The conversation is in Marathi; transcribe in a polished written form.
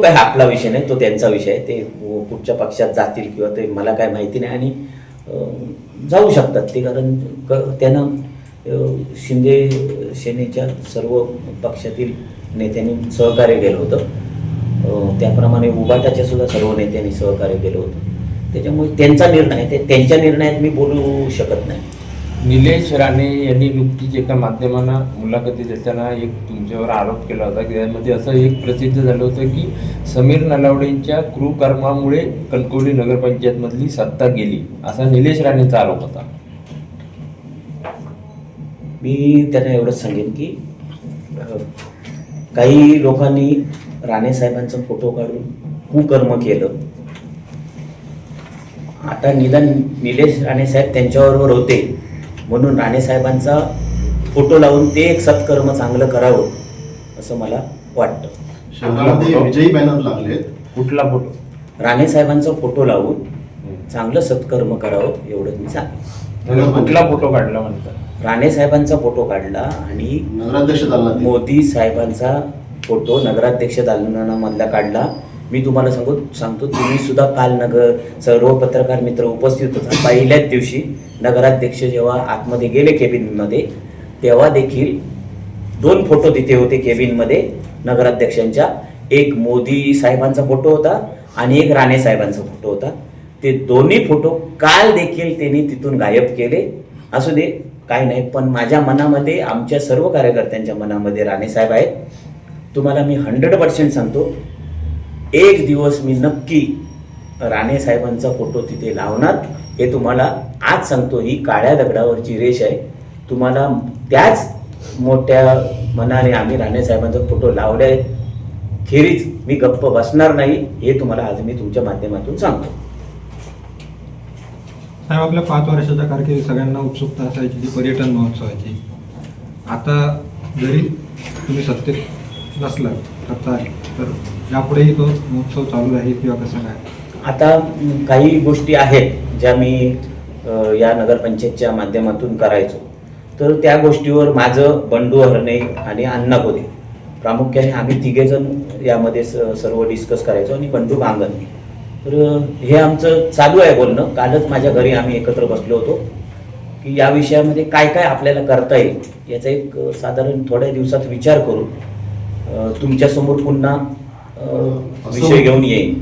तो काय आपला विषय नाही, तो त्यांचा विषय आहे. ते कुठच्या पक्षात जातील किंवा ते मला काय माहिती नाही आणि जाऊ शकतात ते, कारण त्यांना शिंदे सेनेच्या सर्व पक्षातील नेत्यांनी सहकार्य केलं होतं. त्याप्रमाणे उबाटाच्या सुद्धा सर्व नेत्यांनी सहकार्य केलं होतं. त्याच्यामुळे त्यांचा निर्णय, ते त्यांच्या निर्णयात मी बोलू शकत नाही. निलेश राणे यांनी नुकतीच एका माध्यमांना मुलाखती देताना एक तुमच्यावर आरोप केला होता की त्यामध्ये असं एक प्रसिद्ध झालं होतं की समीर नलावडेंच्या कुकर्मामुळे कणकवली नगरपंचायतमधली सत्ता गेली, असा निलेश राणेंचा आरोप होता. मी त्यांना एवढंच सांगेन की काही लोकांनी राणे साहेबांचा फोटो काढून कुकर्म केलं. आता निदान निलेश राणे साहेब त्यांच्याबरोबर होते म्हणून राणे साहेबांचा फोटो लावून ते एक सत्कर्म चांगलं करावं असं मला वाटतं. विजयी बॅनर लागलेत. कुठला फोटो? राणे साहेबांचा फोटो लावून चांगलं सत्कर्म करावं एवढंच मी सांगेन. कुठला फोटो काढला म्हणतात? राणे साहेबांचा फोटो काढला आणि नगराध्यक्ष दालनात मोदी साहेबांचा फोटो नगराध्यक्ष दालनामधला काढला. मी तुम्हाला सांगतो तुम्ही सुद्धा काल सर्व पत्रकार मित्र उपस्थित होता. पहिल्याच दिवशी नगराध्यक्ष जेव्हा आतमध्ये गेले केबिनमध्ये तेव्हा देखील 2 फोटो तिथे होते केबिनमध्ये नगराध्यक्षांच्या. एक मोदी साहेबांचा फोटो होता आणि एक राणे साहेबांचा फोटो होता. ते दोन्ही फोटो काल देखील त्यांनी तिथून गायब केले. असू दे, काय नाही, पण माझ्या मनामध्ये, आमच्या सर्व कार्यकर्त्यांच्या मनामध्ये राणे साहेब आहेत. तुम्हाला मी 100% सांगतो, एक दिवस मी नक्की राणे साहेबांचा फोटो तिथे लावणार. हे तुम्हाला आज सांगतो, ही काळ्या दगडावरची रेष आहे. तुम्हाला त्याच मोठ्या मनाने आम्ही राणे साहेबांचा फोटो लावले खेरीज मी गप्प बसणार नाही, हे तुम्हाला आज मी तुमच्या माध्यमातून सांगतो. साहेब, आपल्या 5 वर्षाच्या कारकिर्दीत सगळ्यांना उत्सुकता असायची ती पर्यटन महोत्सवाची. आता जरी तुम्ही सत्तेत नसलात तर यापुढेही तो महोत्सव चालू राहील किंवा कसं काय? आता काही गोष्टी आहेत ज्या मी या नगरपंचायतच्या माध्यमातून करायचो, तर त्या गोष्टीवर माझं बंडू हरणे आणि अण्णा गोदे प्रामुख्याने आम्ही तिघेजण यामध्ये सर्व डिस्कस करायचो आणि बंडू बांगण. तर हे आमचं चालू आहे बोलणं. कालच माझ्या घरी आम्ही एकत्र बसलो होतो की या विषयामध्ये काय काय आपल्याला करता येईल याचा एक साधारण थोड्या दिवसात विचार करून तुमच्यासमोर पुन्हा विषय घेऊन येईन.